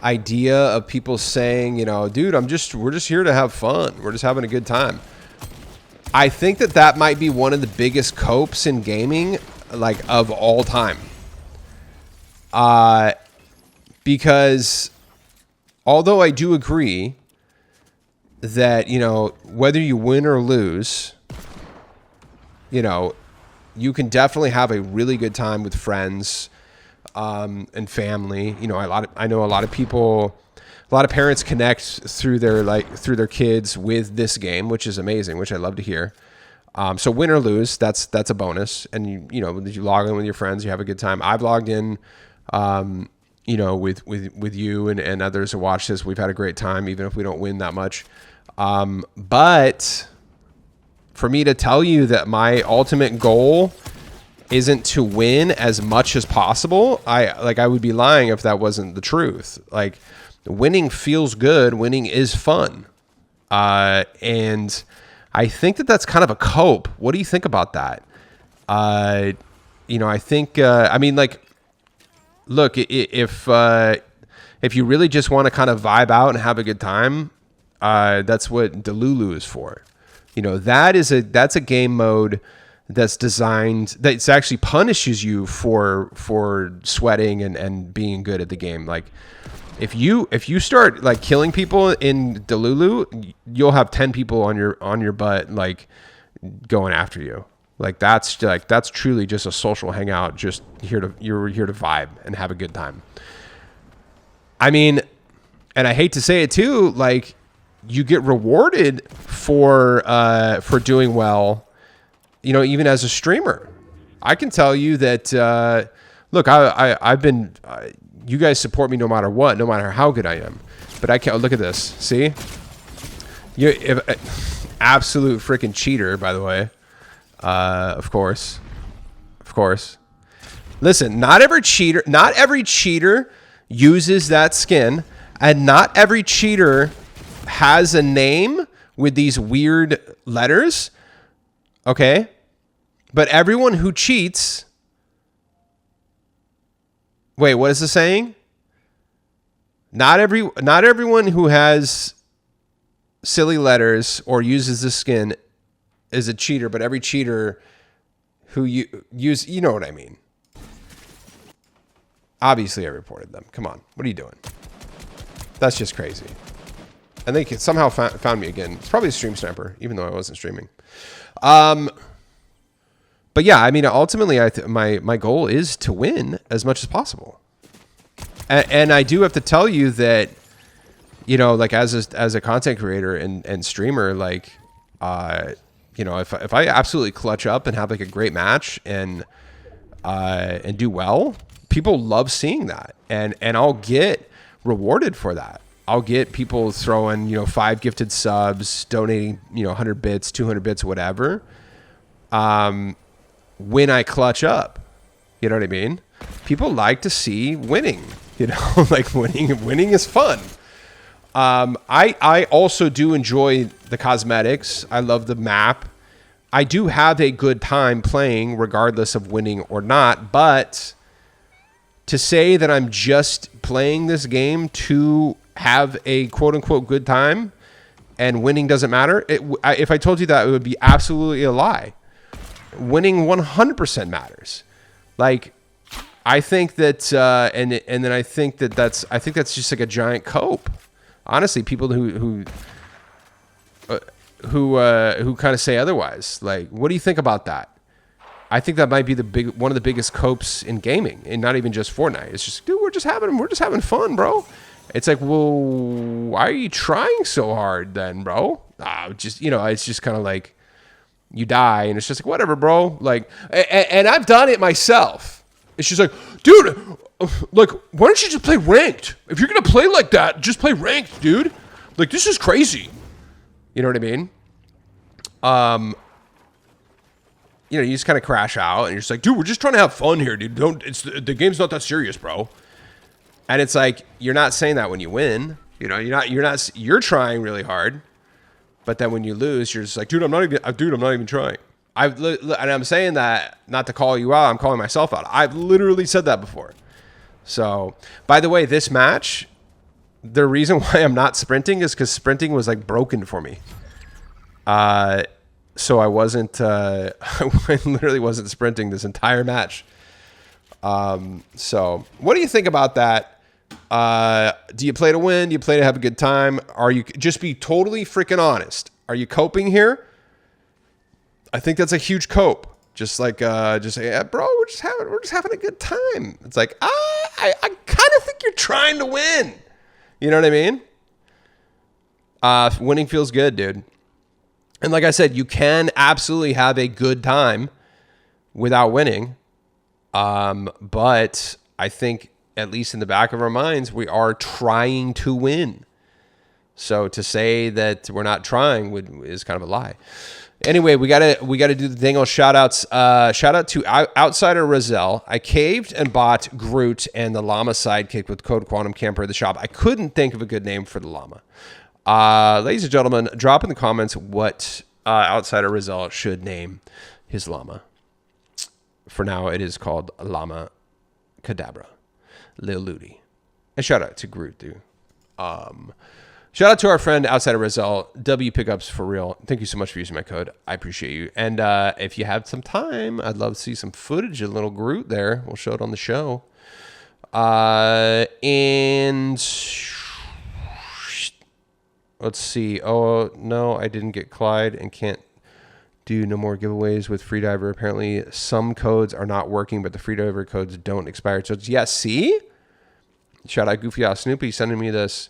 idea of people saying, you know, dude, we're just here to have fun. We're just having a good time. I think that might be one of the biggest copes in gaming, like of all time. Because although I do agree that, you know, whether you win or lose, you know, you can definitely have a really good time with friends and family. You know, I know a lot of people, a lot of parents connect through their kids with this game, which is amazing, which I love to hear. So win or lose, that's a bonus. And you log in with your friends, you have a good time. I've logged in, you know, with you and others who watch this. We've had a great time, even if we don't win that much. But for me to tell you that my ultimate goal isn't to win as much as possible, I would be lying if that wasn't the truth. Like, winning feels good. Winning is fun. And I think that that's kind of a cope. What do you think about that? You know, I think, I mean, like, look, if you really just want to kind of vibe out and have a good time, that's what DeLorean is for. You know, that's a game mode that's designed, that actually punishes you for sweating and being good at the game. Like, if you start like killing people in DeLorean, you'll have 10 people on your butt, like, going after you. Like, that's truly just a social hangout. Just you're here to vibe and have a good time. I mean, and I hate to say it too, like, you get rewarded for doing well, you know, even as a streamer. I can tell you that, look, I've been, you guys support me no matter what, no matter how good I am. But I can't, look at this, see? You're absolute freaking cheater, by the way. Of course. Listen, not every cheater uses that skin, and not every cheater has a name with these weird letters. Okay? But everyone who cheats... Wait, what is the saying? Not everyone who has silly letters or uses the skin is a cheater, but every cheater who you know what I mean. Obviously, I reported them. Come on. What are you doing? That's just crazy. And they somehow found me again. It's probably a stream sniper, even though I wasn't streaming. But yeah, I mean, ultimately, my goal is to win as much as possible. And I do have to tell you that, you know, like, as a content creator and streamer, like, you know, if I absolutely clutch up and have like a great match and do well, people love seeing that, and I'll get rewarded for that. I'll get people throwing, you know, 5 gifted subs, donating, you know, 100 bits, 200 bits, whatever. When I clutch up, you know what I mean? People like to see winning, you know, like winning is fun. I also do enjoy the cosmetics. I love the map. I do have a good time playing regardless of winning or not, but to say that I'm just playing this game to have a quote-unquote good time and winning doesn't matter, if I told you that, it would be absolutely a lie. Winning 100% matters. Like, I think that, and then I think that's just like a giant cope. Honestly, people who who kind of say otherwise. Like, what do you think about that? I think that might be one of the biggest copes in gaming, and not even just Fortnite. It's just, dude, we're just having fun, bro. It's like, well, why are you trying so hard then, bro? Just, it's just kind of like you die, and it's just like, whatever, bro. Like, and I've done it myself. It's just like, dude, like, why don't you just play ranked? If you're gonna play like that, just play ranked, dude. Like, this is crazy. You know what I mean? You just kind of crash out, and you're just like, dude, we're just trying to have fun here, dude. The game's not that serious, bro. And it's like, you're not saying that when you win. You're trying really hard, but then when you lose, you're just like, dude, I'm not even trying. And I'm saying that not to call you out. I'm calling myself out. I've literally said that before. So, by the way, this match, the reason why I'm not sprinting is because sprinting was like broken for me. So I wasn't, I literally wasn't sprinting this entire match. So what do you think about that? Do you play to win? Do you play to have a good time? Just be totally freaking honest. Are you coping here? I think that's a huge cope. Just like, just say, yeah, bro, we're just having a good time. It's like, I kind of think you're trying to win. You know what I mean? Winning feels good, dude. And like I said, you can absolutely have a good time without winning. But I think, at least in the back of our minds, we are trying to win. So to say that we're not trying is kind of a lie. Anyway, we gotta do the dangle shout outs. Shout out to Outsider Roselle. I caved and bought Groot and the llama sidekick with code Quantum Camper at the shop. I couldn't think of a good name for the llama. Ladies and gentlemen, drop in the comments what Outsider Roselle should name his llama. For now, it is called Llama Cadabra. Lil Ludi. And shout out to Groot, dude. Shout out to our friend Outsider Roselle. W Pickups for real. Thank you so much for using my code. I appreciate you. And if you have some time, I'd love to see some footage of little Groot there. We'll show it on the show. And let's see. Oh, no, I didn't get Clyde and can't do no more giveaways with Freediver. Apparently, some codes are not working, but the Freediver codes don't expire. So, yeah, see? Shout out Goofy Ass Snoopy sending me this.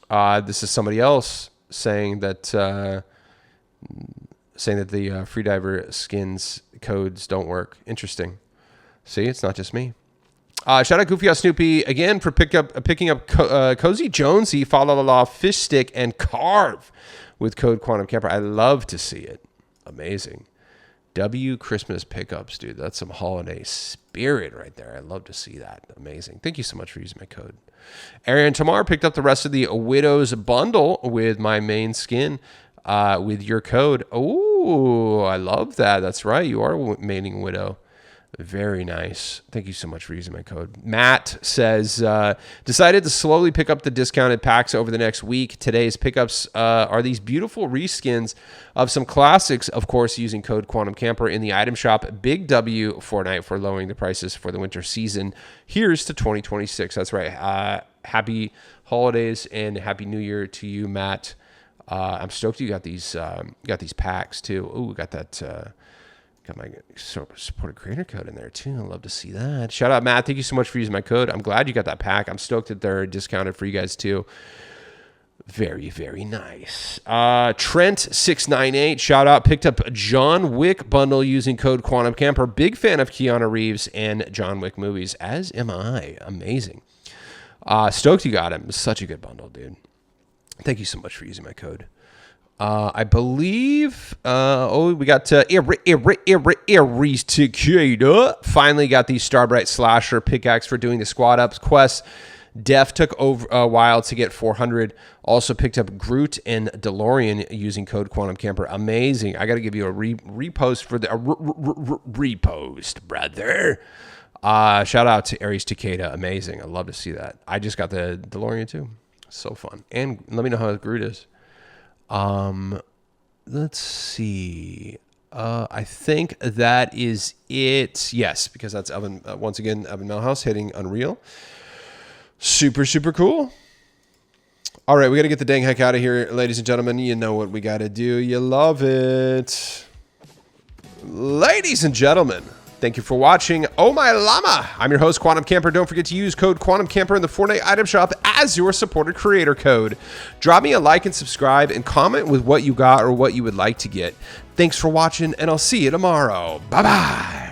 This is somebody else saying that the Freediver skins codes don't work. Interesting. See, it's not just me. Shout out Goofy Ass Snoopy again for picking up Cozy Jonesy, Fa La La La, Fish Stick, and Carve with code Quantum Camper. I love to see it. Amazing. W Christmas pickups, dude. That's some holiday spirit right there. I love to see that. Amazing. Thank you so much for using my code. Arian Tamar picked up the rest of the Widow's bundle with my main skin with your code. Oh, I love that. That's right. You are maining Widow. Very nice. Thank you so much for using my code. Matt says, decided to slowly pick up the discounted packs over the next week. Today's pickups are these beautiful reskins of some classics, of course, using code Quantum Camper in the item shop. Big W Fortnite for lowering the prices for the winter season. Here's to 2026. That's right. Happy holidays and Happy New Year to you, Matt. I'm stoked you got these packs too. Oh, we got that... Got my supported creator code in there too. I'd love to see that. Shout out, Matt. Thank you so much for using my code. I'm glad you got that pack. I'm stoked that they're discounted for you guys too. Very, very nice. Trent698, shout out. Picked up a John Wick bundle using code Quantum Camper. Big fan of Keanu Reeves and John Wick movies, as am I. Amazing. Stoked you got him. It's such a good bundle, dude. Thank you so much for using my code. I believe, we got Aries Takeda. Finally got the Starbright Slasher pickaxe for doing the squad ups quest. Def took over a while to get 400. Also picked up Groot and DeLorean using code Quantum Camper. Amazing. I got to give you a repost for the repost, brother. Shout out to Aries Takeda. Amazing. I love to see that. I just got the DeLorean too. So fun. And let me know how Groot is. Let's see. I think that is it. Yes, because that's Evan. Once again, Evan Melhouse hitting Unreal. Super, super cool. All right, we got to get the dang heck out of here, ladies and gentlemen. You know what we got to do. You love it. Ladies and gentlemen, thank you for watching Oh My Llama. I'm your host, Quantum Camper. Don't forget to use code Quantum Camper in the Fortnite item shop as your supported creator code. Drop me a like and subscribe and comment with what you got or what you would like to get. Thanks for watching, and I'll see you tomorrow. Bye-bye.